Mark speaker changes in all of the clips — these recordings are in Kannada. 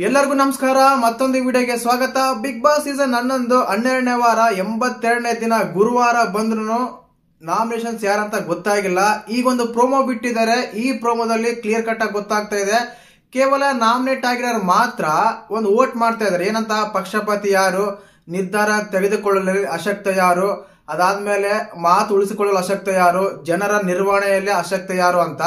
Speaker 1: ಎಲ್ಲರಿಗೂ ನಮಸ್ಕಾರ. ಮತ್ತೊಂದು ವಿಡಿಯೋಗೆ ಸ್ವಾಗತ. ಬಿಗ್ ಬಾಸ್ ಸೀಸನ್ 11 12ನೇ ವಾರ 82ನೇ ದಿನ ಗುರುವಾರ ಬಂದ್ರು ನಾಮಿನೇಷನ್ಸ್ ಯಾರಂತ ಗೊತ್ತಾಗಿಲ್ಲ. ಈಗೊಂದು ಪ್ರೋಮೋ ಬಿಟ್ಟಿದ್ದಾರೆ. ಈ ಪ್ರೋಮೋದಲ್ಲಿ ಕ್ಲಿಯರ್ ಕಟ್ ಆಗಿ ಗೊತ್ತಾಗ್ತಾ ಇದೆ. ಕೇವಲ ನಾಮಿನೇಟ್ ಆಗಿರೋರು ಮಾತ್ರ ಒಂದು ವೋಟ್ ಮಾಡ್ತಾ ಇದಾರೆ. ಏನಂತ, ಪಕ್ಷಪಾತಿ ಯಾರು, ನಿರ್ಧಾರ ತೆಗೆದುಕೊಳ್ಳಲು ಅಶಕ್ತ ಯಾರು, ಅದಾದ್ಮೇಲೆ ಮಾತು ಉಳಿಸಿಕೊಳ್ಳಲು ಅಶಕ್ತ ಯಾರು, ಜನರ ನಿರ್ವಹಣೆಯಲ್ಲಿ ಅಶಕ್ತ ಯಾರು ಅಂತ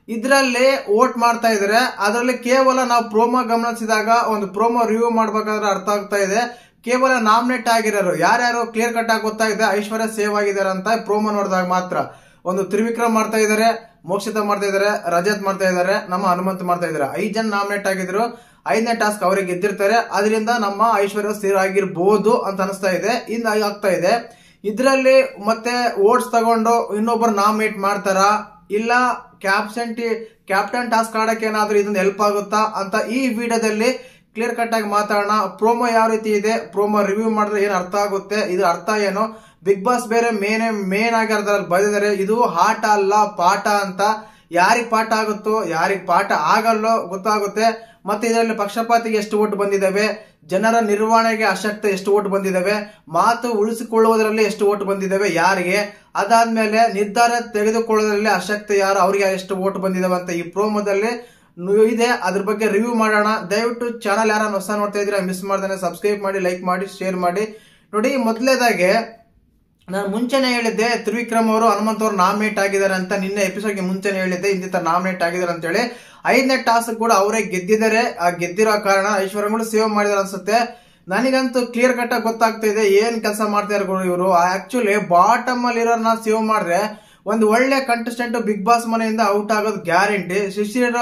Speaker 1: ಇದ್ರಲ್ಲಿ ವೋಟ್ ಮಾಡ್ತಾ ಇದಾರೆ. ಅದರಲ್ಲಿ ಕೇವಲ ನಾವು ಪ್ರೋಮೋ ಗಮನಿಸಿದಾಗ ಒಂದು ಪ್ರೋಮೋ ರಿವ್ಯೂ ಮಾಡ್ಬೇಕಾದ್ರೆ ಅರ್ಥ ಆಗ್ತಾ ಇದೆ. ಕೇವಲ ನಾಮಿನೇಟ್ ಆಗಿರೋರು ಯಾರ್ಯಾರು ಕ್ಲಿಯರ್ ಕಟ್ ಆಗಿ ಗೊತ್ತಾಗಿದೆ. ಐಶ್ವರ್ಯ ಸೇವ್ ಆಗಿದ್ದಾರೆ ಅಂತ ಪ್ರೋಮೋ ನೋಡಿದಾಗ ಮಾತ್ರ. ಒಂದು ತ್ರಿವಿಕ್ರಮ್ ಮಾಡ್ತಾ ಇದಾರೆ, ಮೋಕ್ಷಿತ ಮಾಡ್ತಾ ಇದಾರೆ, ರಜತ್ ಮಾಡ್ತಾ ಇದಾರೆ, ನಮ್ಮ ಹನುಮಂತ್ ಮಾಡ್ತಾ ಇದಾರೆ. 5 ಜನ ನಾಮಿನೇಟ್ ಆಗಿದ್ರು. 5ನೇ ಟಾಸ್ಕ್ ಅವರಿಗೆ ಗೆದ್ದಿರ್ತಾರೆ. ಅದರಿಂದ ನಮ್ಮ ಐಶ್ವರ್ಯ ಸೇವ್ ಆಗಿರ್ಬೋದು ಅಂತ ಅನಿಸ್ತಾ ಇದೆ. ಇನ್ನು ಆಗ್ತಾ ಇದೆ. ಇದ್ರಲ್ಲಿ ಮತ್ತೆ ವೋಟ್ಸ್ ತಗೊಂಡು ಇನ್ನೊಬ್ಬರು ನಾಮಿನೇಟ್ ಮಾಡ್ತಾರ, ಇಲ್ಲ ಕ್ಯಾಪ್ಟನ್ ಟಾಸ್ಕ್ ಆಡಕ್ಕೆ ಏನಾದ್ರೂ ಇದನ್ನ ಹೆಲ್ಪ್ ಆಗುತ್ತಾ ಅಂತ ಈ ವಿಡಿಯೋದಲ್ಲಿ ಕ್ಲಿಯರ್ ಕಟ್ ಆಗಿ ಮಾತಾಡೋಣ. ಪ್ರೋಮೋ ಯಾವ ರೀತಿ ಇದೆ, ಪ್ರೋಮೋ ರಿವ್ಯೂ ಮಾಡಿದ್ರೆ ಏನ್ ಅರ್ಥ ಆಗುತ್ತೆ, ಇದು ಅರ್ಥ ಏನು, ಬಿಗ್ ಬಾಸ್ ಬೇರೆ ಮೇನ್ ಆಗಿ ಅದ್ರಲ್ಲಿ ಬರೆದಿದ್ದಾರೆ. ಇದು ಆಟ ಅಲ್ಲ ಪಾಠ ಅಂತ. ಯಾರಿಗ್ ಪಾಠ ಆಗುತ್ತೋ ಯಾರಿಗ್ ಪಾಠ ಆಗಲ್ಲೋ ಗೊತ್ತಾಗುತ್ತೆ. ಮತ್ತೆ ಇದರಲ್ಲಿ ಪಕ್ಷಪಾತಿಗೆ ಎಷ್ಟು ಓಟ್ ಬಂದಿದ್ದಾವೆ, ಜನರ ನಿರ್ವಹಣೆಗೆ ಅಶಕ್ತ ಎಷ್ಟು ಓಟ್ ಬಂದಿದ್ದಾವೆ, ಮಾತು ಉಳಿಸಿಕೊಳ್ಳುವುದರಲ್ಲಿ ಎಷ್ಟು ಓಟ್ ಬಂದಿದ್ದಾವೆ ಯಾರಿಗೆ, ಅದಾದ್ಮೇಲೆ ನಿರ್ಧಾರ ತೆಗೆದುಕೊಳ್ಳುವುದರಲ್ಲಿ ಅಶಕ್ತ ಯಾರು, ಅವರಿಗೆ ಎಷ್ಟು ಓಟ್ ಬಂದಿದ್ದಾವೆ ಅಂತ ಈ ಪ್ರೋಮೋದಲ್ಲಿ ಇದೆ. ಅದ್ರ ಬಗ್ಗೆ ರಿವ್ಯೂ ಮಾಡೋಣ. ದಯವಿಟ್ಟು ಚಾನಲ್ ಯಾರು ಹೊಸ ನೋಡ್ತಾ ಇದ್ದೀರಾ ಮಿಸ್ ಮಾಡ್ದಾನೆ ಸಬ್ಸ್ಕ್ರೈಬ್ ಮಾಡಿ, ಲೈಕ್ ಮಾಡಿ, ಶೇರ್ ಮಾಡಿ. ನೋಡಿ, ಮೊದಲೇದಾಗೆ ನಾನು ಮುಂಚೆನೆ ಹೇಳಿದ್ದೆ ತ್ರಿವಿಕ್ರಮ್ ಅವರು ಹನುಮಂತ್ ಅವರು ನಾಮಿನೇಟ್ ಆಗಿದ್ದಾರೆ ಅಂತ. ನಿನ್ನೆ ಎಪಿಸೋಡ್ಗೆ ಮುಂಚೆನೆ ಹೇಳಿದ್ದೆ ಇಂಥ ನಾಮಿನೇಟ್ ಆಗಿದ್ದಾರೆ ಅಂತ ಹೇಳಿ. 5ನೇ ಟಾಸ್ಕ್ ಕೂಡ ಅವರೇ ಗೆದ್ದಿದ್ದಾರೆ. ಆ ಗೆದ್ದಿರೋ ಕಾರಣ ಐಶ್ವರ್ಯಗಳು ಸೇವ್ ಮಾಡಿದಾರೆ ಅನ್ಸುತ್ತೆ. ನನಗಂತೂ ಕ್ಲಿಯರ್ ಕಟ್ ಆಗಿ ಗೊತ್ತಾಗ್ತಾ ಇದೆ ಏನ್ ಕೆಲಸ ಮಾಡ್ತಾ ಇರೋ ಇವರು. ಆಕ್ಚುಲಿ ಬಾಟಮ್ ಅಲ್ಲಿ ಇರೋರ್ನ ಸೇವ್ ಮಾಡ್ರೆ ಒಂದು ಒಳ್ಳೆ ಕಂಟೆಸ್ಟೆಂಟ್ ಬಿಗ್ ಬಾಸ್ ಮನೆಯಿಂದ ಔಟ್ ಆಗೋದು ಗ್ಯಾರಂಟಿ. ಶಿಶಿರ್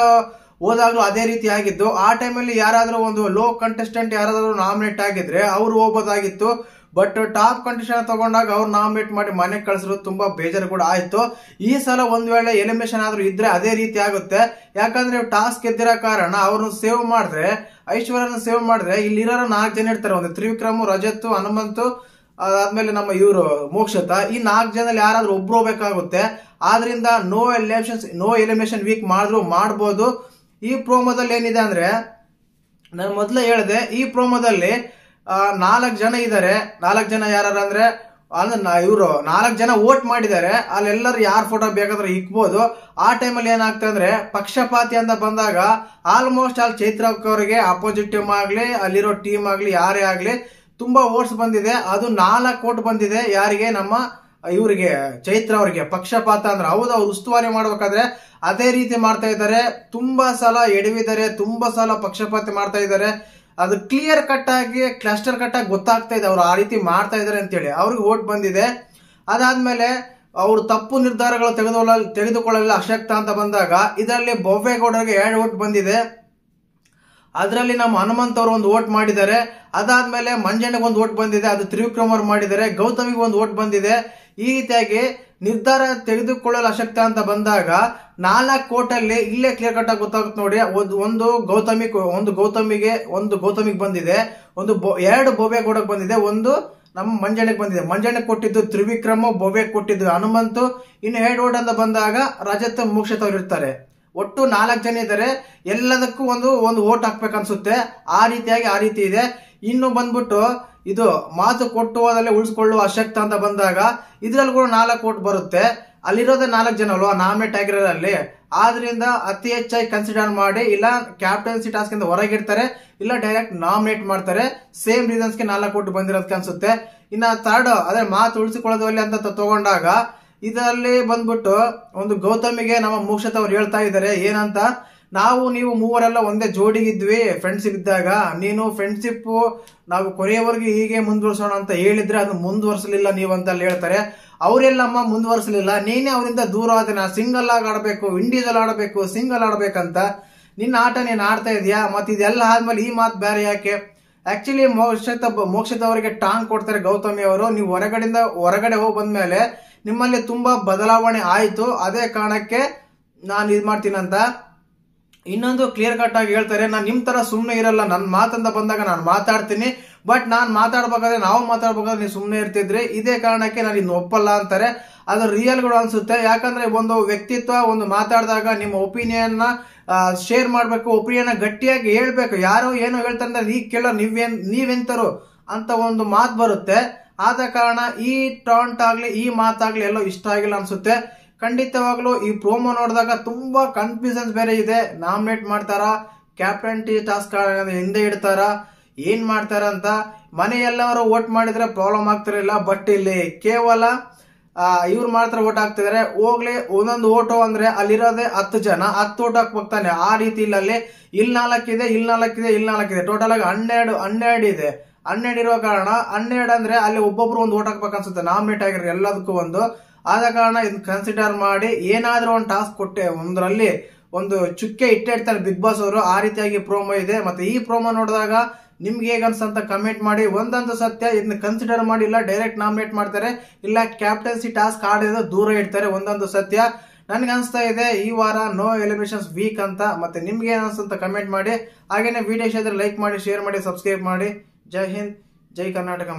Speaker 1: ಹೋದಾಗ್ಲೂ ಅದೇ ರೀತಿ ಆಗಿದ್ದು. ಆ ಟೈಮಲ್ಲಿ ಯಾರಾದ್ರೂ ಒಂದು ಲೋ ಕಂಟೆಸ್ಟೆಂಟ್ ಯಾರಾದ್ರೂ ನಾಮಿನೇಟ್ ಆಗಿದ್ರೆ ಅವ್ರು ಹೋಗ್ಬೋದಾಗಿತ್ತು. ಬಟ್ ಟಾಪ್ ಕಂಟೆಸ್ಟೆಂಟ್ ತಗೊಂಡಾಗ ಅವ್ರು ನಾಮಿನೇಟ್ ಮಾಡಿ ಮನೆಗೆ ಕಳಿಸಿದ್ರು. ತುಂಬಾ ಬೇಜಾರು ಕೂಡ ಆಯ್ತು. ಈ ಸಲ ಒಂದ್ ವೇಳೆ ಎಲಿಮಿನೇಷನ್ ಆದ್ರೂ ಇದ್ರೆ ಅದೇ ರೀತಿ ಆಗುತ್ತೆ. ಯಾಕಂದ್ರೆ ಟಾಸ್ಕ್ ಗೆದ್ದಿರೋ ಕಾರಣ ಅವ್ರನ್ನ ಸೇವ್ ಮಾಡಿದ್ರೆ, ಐಶ್ವರ್ಯನ ಸೇವ್ ಮಾಡಿದ್ರೆ ಇಲ್ಲಿರೋ 4 ಜನ ಇರ್ತಾರೆ. ಒಂದು ತ್ರಿವಿಕ್ರಮ್, ರಜತ್, ಹನುಮಂತು, ಅದಾದ್ಮೇಲೆ ನಮ್ಮ ಇವರು ಮೋಕ್ಷತ. ಈ 4 ಜನದಲ್ಲಿ ಯಾರಾದ್ರೂ ಒಬ್ರು ಹೋಗ್ಬೇಕಾಗುತ್ತೆ. ಆದ್ರಿಂದ ನೋ ಎಲಿಮಿನೇಷನ್ ವೀಕ್ ಮಾಡಿದ್ರು ಮಾಡ್ಬೋದು. ಈ ಪ್ರೋಮೋದಲ್ಲಿ ಏನಿದೆ ಅಂದ್ರೆ, ನಾನು ಮೊದಲೇ ಹೇಳಿದೆ ಈ ಪ್ರೋಮೋದಲ್ಲಿ 4 ಜನ ಇದ್ದಾರೆ. 4 ಜನ ಯಾರಂದ್ರೆ ಇವರು 4 ಜನ ವೋಟ್ ಮಾಡಿದ್ದಾರೆ. ಅಲ್ಲೆಲ್ಲರೂ ಯಾರ ಫೋಟೋ ಬೇಕಾದ್ರೆ ಇಕ್ಬೋದು. ಆ ಟೈಮಲ್ಲಿ ಏನಾಗ್ತದೆ ಅಂದ್ರೆ, ಪಕ್ಷಪಾತಿ ಅಂತ ಬಂದಾಗ ಆಲ್ಮೋಸ್ಟ್ ಅಲ್ಲಿ ಚೈತ್ರ ಅವರಿಗೆ ಅಪೋಸಿಟ್ ಟೀಮ್ ಆಗ್ಲಿ, ಅಲ್ಲಿರೋ ಟೀಮ್ ಆಗ್ಲಿ, ಯಾರೇ ಆಗ್ಲಿ ತುಂಬಾ ವೋಟ್ಸ್ ಬಂದಿದೆ. ಅದು 4 ವೋಟ್ ಬಂದಿದೆ. ಯಾರಿಗೆ, ನಮ್ಮ ಇವರಿಗೆ ಚೈತ್ರ ಅವರಿಗೆ. ಪಕ್ಷಪಾತ ಅಂದ್ರೆ ಹೌದು, ಅವ್ರು ಉಸ್ತುವಾರಿ ಮಾಡ್ಬೇಕಾದ್ರೆ ಅದೇ ರೀತಿ ಮಾಡ್ತಾ ಇದ್ದಾರೆ. ತುಂಬಾ ಸಲ ಎಡವಿದ್ದಾರೆ, ತುಂಬಾ ಸಲ ಪಕ್ಷಪಾತಿ ಮಾಡ್ತಾ ಇದ್ದಾರೆ. ಅದು ಕ್ಲಿಯರ್ ಕಟ್ ಆಗಿ ಕ್ಲಸ್ಟರ್ ಕಟ್ ಆಗಿ ಗೊತ್ತಾಗ್ತಾ ಇದೆ ಅವ್ರು ಆ ರೀತಿ ಮಾಡ್ತಾ ಇದಾರೆ ಅಂತೇಳಿ. ಅವ್ರಿಗೆ ವೋಟ್ ಬಂದಿದೆ. ಅದಾದ್ಮೇಲೆ ಅವರು ತಪ್ಪು ನಿರ್ಧಾರಗಳು ತೆಗೆದುಕೊಳ್ಳಲು ಅಶಕ್ತ ಅಂತ ಬಂದಾಗ ಇದರಲ್ಲಿ ಬೊವ್ವೇಗೌಡರಿಗೆ 2 ವೋಟ್ ಬಂದಿದೆ. ಅದರಲ್ಲಿ ನಮ್ಮ ಹನುಮಂತ್ ಅವರು ಒಂದು ವೋಟ್ ಮಾಡಿದ್ದಾರೆ. ಅದಾದ್ಮೇಲೆ ಮಂಜಣ್ಣಗೆ ಒಂದು ವೋಟ್ ಬಂದಿದೆ, ಅದು ತ್ರಿವಿಕ್ರಮ್ ಅವರು ಮಾಡಿದ್ದಾರೆ. ಗೌತಮಿಗೆ ಒಂದು ವೋಟ್ ಬಂದಿದೆ. ಈ ರೀತಿಯಾಗಿ ನಿರ್ಧಾರ ತೆಗೆದುಕೊಳ್ಳಲು ಅಶಕ್ತ ಅಂತ ಬಂದಾಗ 4 ವೋಟಲ್ಲಿ ಇಲ್ಲೇ ಕ್ಲಿಯರ್ ಕಟ್ ಆಗಿ ಗೊತ್ತಾಗುತ್ತೆ ನೋಡಿ. ಒಂದು ಗೌತಮಿಗೆ ಬಂದಿದೆ, 2 ಬೊವ್ವೇಗೌಡಕ್ಕೆ ಬಂದಿದೆ, 1 ನಮ್ಮ ಮಂಜಣ್ಣಗೆ ಬಂದಿದೆ. ಮಂಜಣ್ಣಗೆ ಕೊಟ್ಟಿದ್ದು ತ್ರಿವಿಕ್ರಮ್, ಬೊವ್ವೆಗೆ ಕೊಟ್ಟಿದ್ದು ಹನುಮಂತು. ಇನ್ನು 2 ವೋಟ್ ಅಂತ ಬಂದಾಗ ರಜತ್, ಮೋಕ್ಷಿತ್ ಅವರು ಇರ್ತಾರೆ. ಒಟ್ಟು 4 ಜನ ಇದ್ದಾರೆ. ಎಲ್ಲದಕ್ಕೂ ಒಂದು ವೋಟ್ ಹಾಕ್ಬೇಕನ್ಸುತ್ತೆ. ಆ ರೀತಿ ಇದೆ. ಇನ್ನು ಬಂದ್ಬಿಟ್ಟು ಇದು ಮಾತು ಕೊಟ್ಟು ಹೋದಲ್ಲಿ ಉಳಿಸ್ಕೊಳ್ಳುವ ಅಶಕ್ತ ಅಂತ ಬಂದಾಗ ಇದ್ರಲ್ಲಿ ಕೂಡ 4 ವೋಟ್ ಬರುತ್ತೆ. ಅಲ್ಲಿರೋದೇ 4 ಜನ ಅಲ್ವಾ ನಾಮಿನೇಟ್ ಆಗಿರೋರಲ್ಲಿ. ಆದ್ರಿಂದ ಅತಿ ಹೆಚ್ಚಾಗಿ ಕನ್ಸಿಡರ್ ಮಾಡಿ ಇಲ್ಲ ಕ್ಯಾಪ್ಟನ್ಸಿ ಟಾಸ್ಕ್ ಇಂದ ಹೊರಗಿಡ್ತಾರೆ, ಇಲ್ಲ ಡೈರೆಕ್ಟ್ ನಾಮಿನೇಟ್ ಮಾಡ್ತಾರೆ. ಸೇಮ್ ರೀಸನ್ಸ್ಗೆ 4 ವೋಟ್ ಬಂದಿರೋದಕ್ಕೆ ಅನ್ಸುತ್ತೆ. ಇನ್ನ ಥರ್ಡ್ ಅದೇ ಮಾತು ಉಳಿಸಿಕೊಳ್ಳೋದಲ್ಲಿ ಅಂತ ತಗೊಂಡಾಗ ಇದರಲ್ಲಿ ಬಂದ್ಬಿಟ್ಟು ಒಂದು ಗೌತಮಿಗೆ ನಮ್ಮ ಮೋಕ್ಷತ್ ಅವ್ರು ಹೇಳ್ತಾ ಇದ್ದಾರೆ ಏನಂತ, ನೀವು ಮೂವರೆಲ್ಲ ಒಂದೇ ಜೋಡಿಗಿದ್ವಿ ಫ್ರೆಂಡ್ಶಿಪ್ ಇದ್ದಾಗ, ನೀನು ಫ್ರೆಂಡ್ಶಿಪ್ ನಾವು ಕೊನೆಯವರೆಗೂ ಹೀಗೆ ಮುಂದುವರ್ಸೋಣ ಅಂತ ಹೇಳಿದ್ರೆ ಅದು ಮುಂದುವರ್ಸಲಿಲ್ಲ ನೀವು ಅಂತ ಹೇಳ್ತಾರೆ. ಅವರೆಲ್ಲಮ್ಮ ಮುಂದುವರ್ಸಲಿಲ್ಲ, ನೀನೇ ಅವರಿಂದ ದೂರ ಆದ್ರೆ ನಾ ಸಿಂಗಲ್ ಆಗಿ ಆಡಬೇಕು, ಇಂಡಿವಿಜುವಲ್ ಆಡಬೇಕು, ಸಿಂಗಲ್ ಆಡ್ಬೇಕಂತ ನಿನ್ನ ಆಟ ನೀನ್ ಆಡ್ತಾ ಇದೀಯಾ. ಮತ್ತೆ ಇದೆಲ್ಲ ಆದ್ಮೇಲೆ ಈ ಮಾತು ಬೇರೆ ಯಾಕೆ. ಆಕ್ಚುಲಿ ಮೋಕ್ಷಿತ್ ಅವರಿಗೆ ಟಾಂಗ್ ಕೊಡ್ತಾರೆ ಗೌತಮಿ ಅವರು. ನೀವು ಹೊರಗಡೆ ಹೋಗಿ ಬಂದ್ಮೇಲೆ ನಿಮ್ಮಲ್ಲಿ ತುಂಬಾ ಬದಲಾವಣೆ ಆಯ್ತು, ಅದೇ ಕಾರಣಕ್ಕೆ ನಾನು ಇದ್ ಮಾಡ್ತೀನಂತ. ಇನ್ನೊಂದು ಕ್ಲಿಯರ್ ಕಟ್ ಆಗಿ ಹೇಳ್ತಾರೆ, ನಾನು ನಿಮ್ ತರ ಸುಮ್ಮನೆ ಇರಲ್ಲ, ನನ್ನ ಮಾತಂತ ಬಂದಾಗ ನಾನು ಮಾತಾಡ್ತೀನಿ, ಬಟ್ ನಾನ್ ಮಾತಾಡ್ಬೇಕಾದ್ರೆ ನಾವು ಮಾತಾಡ್ಬೇಕಾದ್ರೆ ನೀವು ಸುಮ್ಮನೆ ಇರ್ತಿದ್ರಿ, ಇದೇ ಕಾರಣಕ್ಕೆ ನಾನು ಇನ್ನು ಒಪ್ಪಲ್ಲ ಅಂತಾರೆ. ಅದು ರಿಯಲ್ಗಳು ಅನ್ಸುತ್ತೆ. ಯಾಕಂದ್ರೆ ಒಂದು ವ್ಯಕ್ತಿತ್ವ ಒಂದು ಮಾತಾಡಿದಾಗ ನಿಮ್ಮ ಒಪಿನಿಯನ್ ನ ಶೇರ್ ಮಾಡ್ಬೇಕು, ಒಪಿನಿಯನ್ ಗಟ್ಟಿಯಾಗಿ ಹೇಳ್ಬೇಕು. ಯಾರು ಏನೋ ಹೇಳ್ತಾರೆ ಅಂದ್ರೆ ಈಗ ಕೇಳೋ ನೀವೆಂತರು ಅಂತ ಒಂದು ಮಾತು ಬರುತ್ತೆ. ಆದ ಕಾರಣ ಈ ಟಾಂಟ್ ಆಗ್ಲಿ ಈ ಮಾತಾಗ್ಲಿ ಎಲ್ಲೋ ಇಷ್ಟ ಆಗಿಲ್ಲ ಅನ್ಸುತ್ತೆ. ಖಂಡಿತವಾಗ್ಲೂ ಈ ಪ್ರೋಮೋ ನೋಡಿದಾಗ ತುಂಬಾ ಕನ್ಫ್ಯೂಷನ್ಸ್ ಬೇರೆ ಇದೆ. ನಾಮಿನೇಟ್ ಮಾಡ್ತಾರ, ಕ್ಯಾಪ್ಟನ್ಟಿ ಟಾಸ್ಕ್ ಹಿಂದೆ ಇಡ್ತಾರ, ಏನ್ ಮಾಡ್ತಾರ ಅಂತ. ಮನೆಯೆಲ್ಲವರು ವೋಟ್ ಮಾಡಿದ್ರೆ ಪ್ರಾಬ್ಲಮ್ ಆಗ್ತಿರಲಿಲ್ಲ. ಬಟ್ ಇಲ್ಲಿ ಕೇವಲ ಇವ್ರು ಮಾತ್ರ ಓಟ್ ಹಾಕ್ತಿದಾರೆ. ಹೋಗ್ಲಿ, ಒಂದೊಂದು ಓಟು ಅಂದ್ರೆ ಅಲ್ಲಿರೋದೇ 10 ಜನ, 10 ಓಟ್ ಹಾಕ್ಬೋಗ್ತಾನೆ. ಆ ರೀತಿ ಇಲ್ಲಿ 4 ಇದೆ, ಇಲ್ಲಿ 4 ಇದೆ, ಇಲ್ಲಿ 4 ಇದೆ, ಟೋಟಲ್ ಆಗಿ 12 ಇದೆ. 12 ಇರುವ ಕಾರಣ 12 ಅಂದ್ರೆ ಅಲ್ಲಿ ಒಬ್ಬೊಬ್ರು ಒಂದು ಓಟ್ ಹಾಕ್ಬೇಕನ್ಸುತ್ತೆ ನಾಮಿನೇಟ್ ಆಗಿರೋ ಎಲ್ಲದಕ್ಕೂ ಒಂದು. ಆದ ಕಾರಣ ಇದನ್ನ ಕನ್ಸಿಡರ್ ಮಾಡಿ ಏನಾದ್ರೂ ಒಂದು ಟಾಸ್ಕ್ ಕೊಟ್ಟೆ ಒಂದರಲ್ಲಿ ಒಂದು ಚುಕ್ಕೆ ಇಟ್ಟೇ ಇಡ್ತಾರೆ ಬಿಗ್ ಬಾಸ್ ಅವರು. ಆ ರೀತಿಯಾಗಿ ಪ್ರೋಮೋ ಇದೆ. ಮತ್ತೆ ಈ ಪ್ರೋಮೋ ನೋಡಿದಾಗ ನಿಮ್ಗೆ ಹೇಗ ಅನ್ಸಂತ ಕಮೆಂಟ್ ಮಾಡಿ. ಒಂದಂತೂ ಸತ್ಯ, ಇದನ್ನ ಕನ್ಸಿಡರ್ ಮಾಡಿ ಇಲ್ಲ ಡೈರೆಕ್ಟ್ ನಾಮಿನೇಟ್ ಮಾಡ್ತಾರೆ, ಇಲ್ಲ ಕ್ಯಾಪ್ಟನ್ಸಿ ಟಾಸ್ಕ್ ಆಡಿದ್ರೆ ದೂರ ಇಡ್ತಾರೆ. ಒಂದೊಂದು ಸತ್ಯ. ನನ್ಗೆ ಅನ್ಸ್ತಾ ಇದೆ ಈ ವಾರ ನೋ ಎಲಿಮಿನೇಷನ್ಸ್ ವೀಕ್ ಅಂತ. ಮತ್ತೆ ನಿಮ್ಗೆ ಏನ್ ಅನ್ಸುತ್ತ ಕಮೆಂಟ್ ಮಾಡಿ. ಹಾಗೇನೆ ವಿಡಿಯೋ ಇಷ್ಟ ಇದ್ರೆ ಲೈಕ್ ಮಾಡಿ, ಶೇರ್ ಮಾಡಿ, ಸಬ್ಸ್ಕ್ರೈಬ್ ಮಾಡಿ. ಜೈ ಹಿಂದ್, ಜೈ ಕರ್ನಾಟಕ.